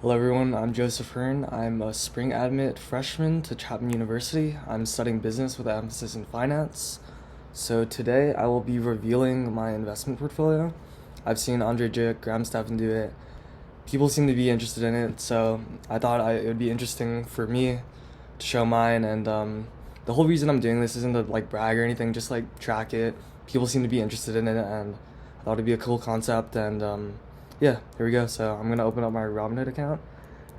Hello everyone, I'm Joseph Hearn. I'm a spring admit freshman to Chapman University. I'm studying business with an emphasis in finance. So today I will be revealing my investment portfolio. I've seen Andre Jick, Graham Stephan do it. People seem to be interested in it, so I thought it would be interesting for me to show mine. And the whole reason I'm doing this isn't to like brag or anything, just like track it. People seem to be interested in it, and I thought it'd be a cool concept. And yeah, here we go. So I'm gonna open up my Robinhood account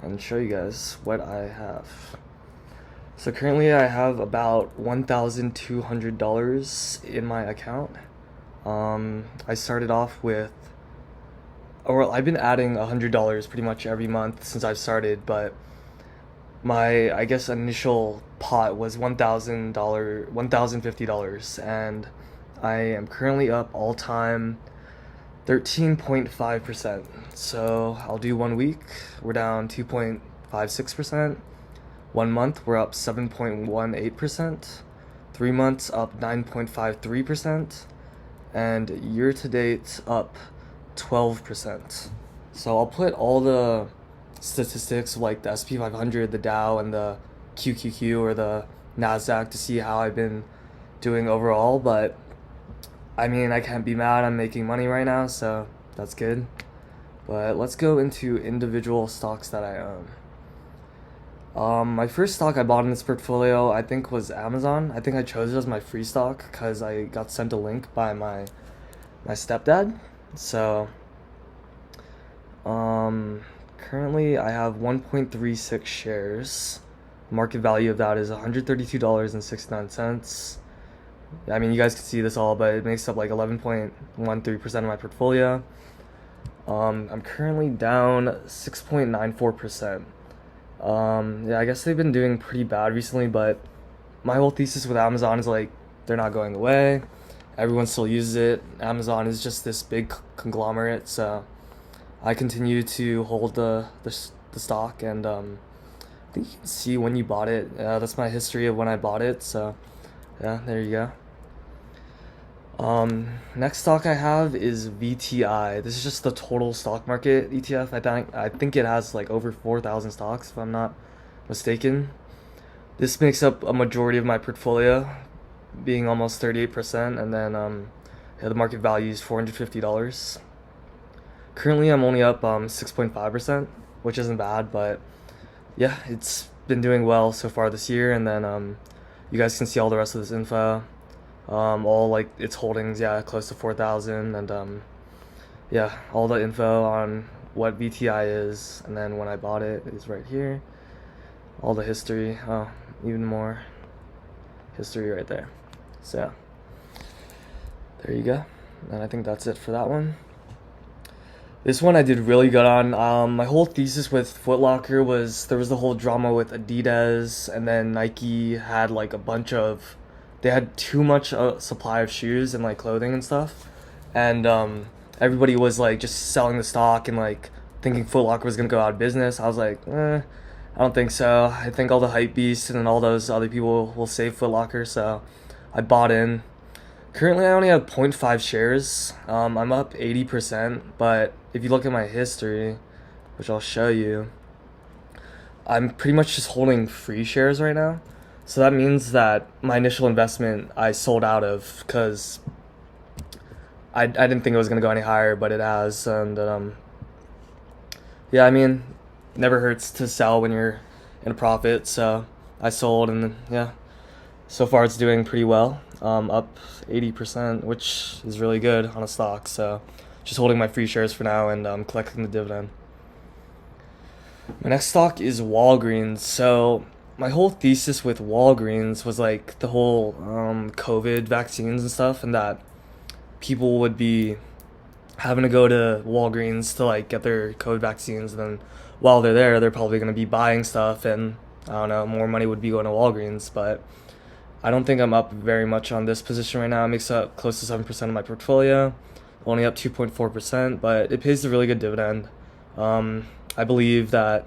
and show you guys what I have. So currently I have about $1,200 in my account. I started off with, or I've been adding $100 pretty much every month since I've started, but my I guess initial pot was $1,050, and I am currently up all time 13.5%. So I'll do 1 week, we're down 2.56%. 1 month, we're up 7.18%. 3 months, up 9.53%. And year to date, up 12%. So I'll put all the statistics like the SP 500, the Dow, and the QQQ or the NASDAQ to see how I've been doing overall, but I mean, I can't be mad. I'm making money right now, so that's good. But let's go into individual stocks that I own. My first stock I bought in this portfolio, I think, was Amazon. I think I chose it as my free stock because I got sent a link by my stepdad. So, currently I have 1.36 shares. Market value of that is $132.69. I mean, you guys can see this all, but it makes up like 11.13% of my portfolio. I'm currently down 6.94%. Yeah, I guess they've been doing pretty bad recently, but my whole thesis with Amazon is like they're not going away. Everyone still uses it. Amazon is just this big conglomerate, so I continue to hold the stock, and I think you can see when you bought it. That's my history of when I bought it. So yeah, there you go. Next stock I have is VTI. This is just the total stock market ETF. I think it has like over 4,000 stocks if I'm not mistaken. This makes up a majority of my portfolio, being almost 38%, and then yeah, the market value is $450. Currently I'm only up 6.5%, which isn't bad, but yeah, it's been doing well so far this year. And then you guys can see all the rest of this info. All like its holdings, yeah, close to 4,000, and yeah, all the info on what VTI is, and then when I bought it is right here. All the history, even more history right there. So there you go, and I think that's it for that one. This one I did really good on. My whole thesis with Foot Locker was there was the whole drama with Adidas, and then Nike had like a bunch of, they had too much supply of shoes and like clothing and stuff, and everybody was like just selling the stock and like thinking Foot Locker was gonna go out of business. I was like, I don't think so. I think all the hype beasts and all those other people will save Foot Locker, so I bought in. Currently, I only have 0.5 shares. I'm up 80%, but if you look at my history, which I'll show you, I'm pretty much just holding free shares right now. So that means that my initial investment I sold out of because I didn't think it was going to go any higher, but it has. And yeah, I mean, never hurts to sell when you're in a profit. So I sold, and yeah, so far it's doing pretty well. Up 80%, which is really good on a stock. So just holding my free shares for now, and collecting the dividend. My next stock is Walgreens. So my whole thesis with Walgreens was like the whole COVID vaccines and stuff, and that people would be having to go to Walgreens to like get their COVID vaccines, and then while they're there, they're probably going to be buying stuff, and I don't know, more money would be going to Walgreens. But I don't think I'm up very much on this position right now. It makes up close to 7% of my portfolio, only up 2.4%, but it pays a really good dividend. I believe that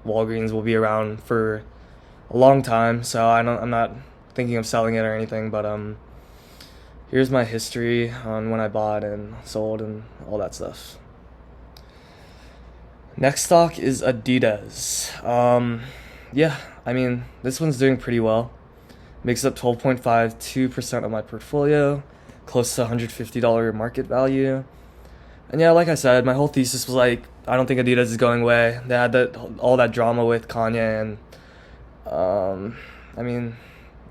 Walgreens will be around for a long time, so I'm not thinking of selling it or anything, but here's my history on when I bought and sold and all that stuff. Next stock is Adidas. Yeah, I mean, this one's doing pretty well. Makes up 12.52% of my portfolio, close to $150 market value. And yeah, like I said, my whole thesis was like, I don't think Adidas is going away. They had all that drama with Kanye, and I mean,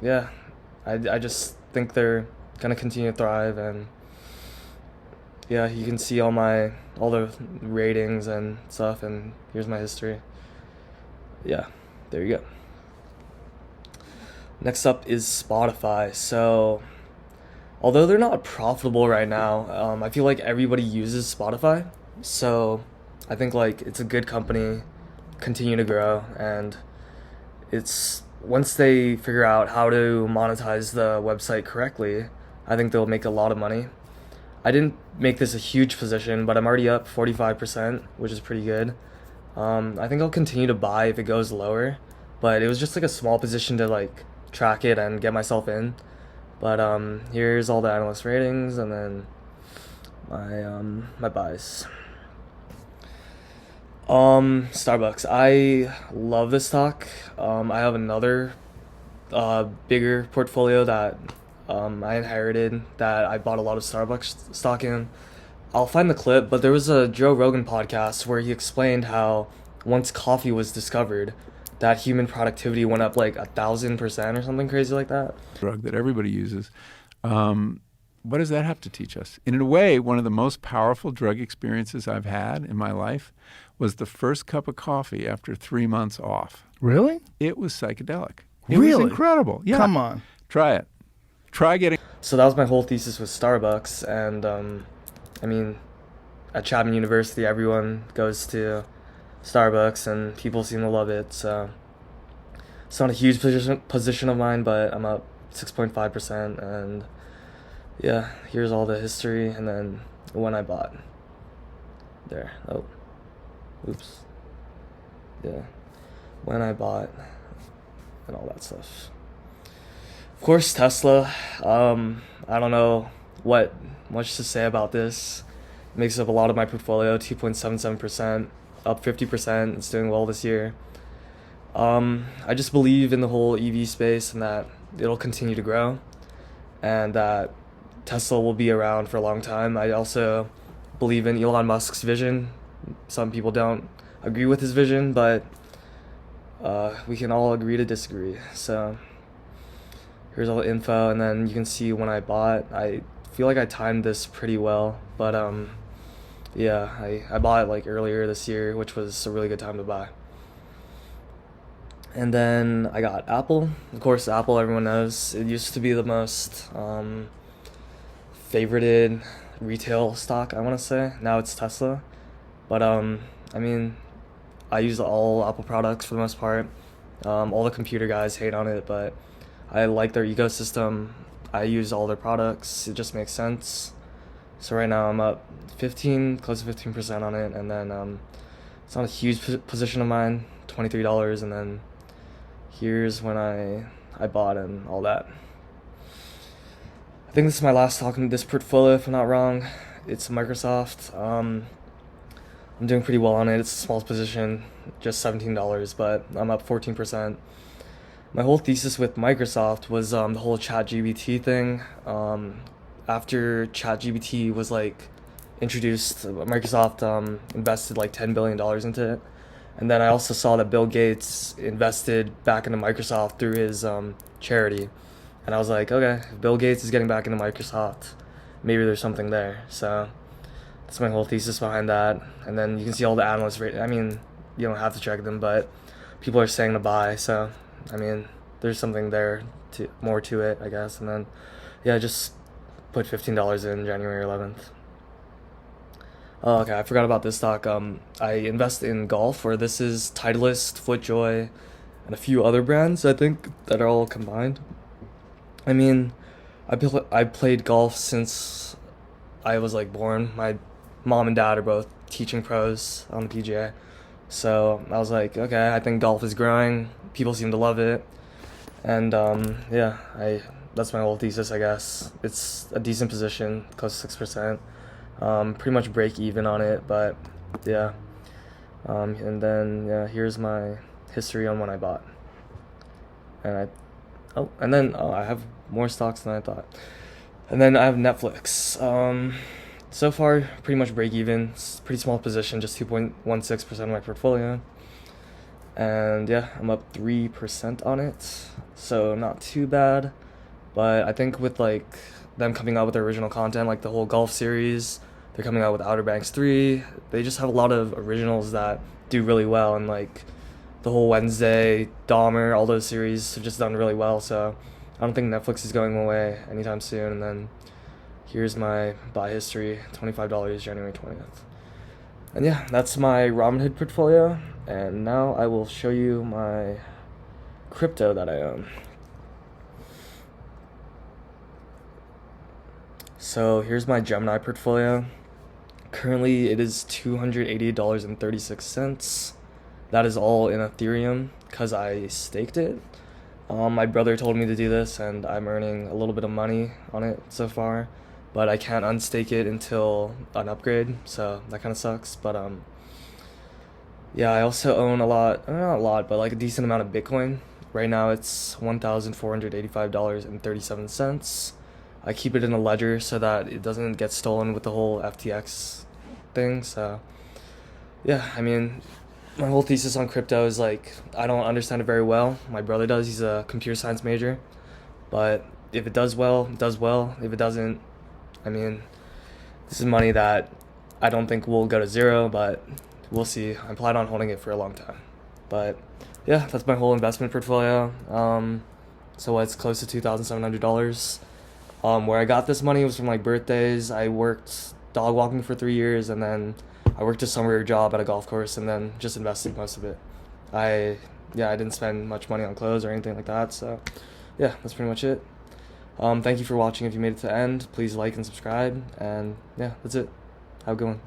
yeah, I just think they're gonna continue to thrive, and yeah, you can see all the ratings and stuff, and here's my history. Yeah, there you go. Next up is Spotify. So, although they're not profitable right now, I feel like everybody uses Spotify. So, I think like it's a good company, continue to grow, and it's once they figure out how to monetize the website correctly, I think they'll make a lot of money. I didn't make this a huge position, but I'm already up 45%, which is pretty good. I think I'll continue to buy if it goes lower, but it was just like a small position to like track it and get myself in. But here's all the analyst ratings, and then my buys. Starbucks. I love this stock. I have another bigger portfolio that I inherited that I bought a lot of Starbucks stock in. I'll find the clip, but there was a Joe Rogan podcast where he explained how once coffee was discovered, that human productivity went up like 1,000% or something crazy like that. Drug that everybody uses. What does that have to teach us? In a way, one of the most powerful drug experiences I've had in my life was the first cup of coffee after 3 months off. Really? It was psychedelic. It Really? was incredible. Yeah. Come on. Try it. Try getting... So that was my whole thesis with Starbucks, and I mean, at Chapman University, everyone goes to Starbucks, and people seem to love it. So it's not a huge position of mine, but I'm up 6.5%, and yeah, here's all the history, and then when I bought. There. Oh, oops. Yeah, when I bought, and all that stuff. Of course, Tesla. I don't know what much to say about this. It makes up a lot of my portfolio, 2.77%, up 50%. It's doing well this year. I just believe in the whole EV space and that it'll continue to grow, and that Tesla will be around for a long time. I also believe in Elon Musk's vision. Some people don't agree with his vision, but we can all agree to disagree. So here's all the info, and then you can see when I bought. I feel like I timed this pretty well, but yeah, I bought it like earlier this year, which was a really good time to buy. And then I got Apple. Of course, Apple, everyone knows, it used to be the most favorited retail stock, I want to say. Now it's Tesla. But I mean, I use all Apple products for the most part. All the computer guys hate on it, but I like their ecosystem. I use all their products. It just makes sense. So right now I'm up 15, close to 15% on it, and then it's not a huge position of mine, $23, and then here's when I bought and all that. I think this is my last stock in this portfolio, if I'm not wrong. It's Microsoft. I'm doing pretty well on it. It's a small position, just $17, but I'm up 14%. My whole thesis with Microsoft was the whole ChatGPT thing. After ChatGPT was like introduced, Microsoft invested like $10 billion into it. And then I also saw that Bill Gates invested back into Microsoft through his charity. And I was like, okay, if Bill Gates is getting back into Microsoft, maybe there's something there. So that's my whole thesis behind that. And then you can see all the analysts rate. I mean, you don't have to check them, but people are saying to buy. So I mean, there's something there more to it, I guess. And then yeah, just put $15 in January 11th. Oh, okay, I forgot about this stock. I invest in golf, where this is Titleist, FootJoy, and a few other brands, I think, that are all combined. I mean, I played golf since I was like born. My mom and dad are both teaching pros on the PGA. So I was like, okay, I think golf is growing. People seem to love it. And yeah, that's my whole thesis, I guess. It's a decent position, close to 6%. Pretty much break even on it, but yeah. And then yeah, here's my history on when I bought. And I have more stocks than I thought. And then I have Netflix. So far, pretty much break even. It's a pretty small position, just 2.16% of my portfolio. And yeah, I'm up 3% on it. So not too bad. But I think with like them coming out with their original content, like the whole golf series, they're coming out with Outer Banks 3. They just have a lot of originals that do really well, and like the whole Wednesday, Dahmer, all those series have just done really well. So I don't think Netflix is going away anytime soon. And then here's my buy history, $25 January 20th. And yeah, that's my Robinhood portfolio. And now I will show you my crypto that I own. So here's my Gemini portfolio. Currently, it is $288.36. That is all in Ethereum because I staked it. My brother told me to do this, and I'm earning a little bit of money on it so far, but I can't unstake it until an upgrade, so that kind of sucks. But yeah, I also own a lot, not a lot, but like a decent amount of Bitcoin. Right now, it's $1,485.37. I keep it in a ledger so that it doesn't get stolen with the whole FTX thing. So yeah, I mean, my whole thesis on crypto is like I don't understand it very well. My brother does. He's a computer science major. But if it does well, it does well. If it doesn't, I mean, this is money that I don't think will go to zero, but we'll see. I plan on holding it for a long time. But yeah, that's my whole investment portfolio. So it's close to $2,700. Where I got this money was from like birthdays. I worked dog walking for 3 years, and then I worked a summer job at a golf course, and then just invested most of it. I didn't spend much money on clothes or anything like that. So yeah, that's pretty much it. Thank you for watching. If you made it to the end, please like and subscribe. And yeah, that's it. Have a good one.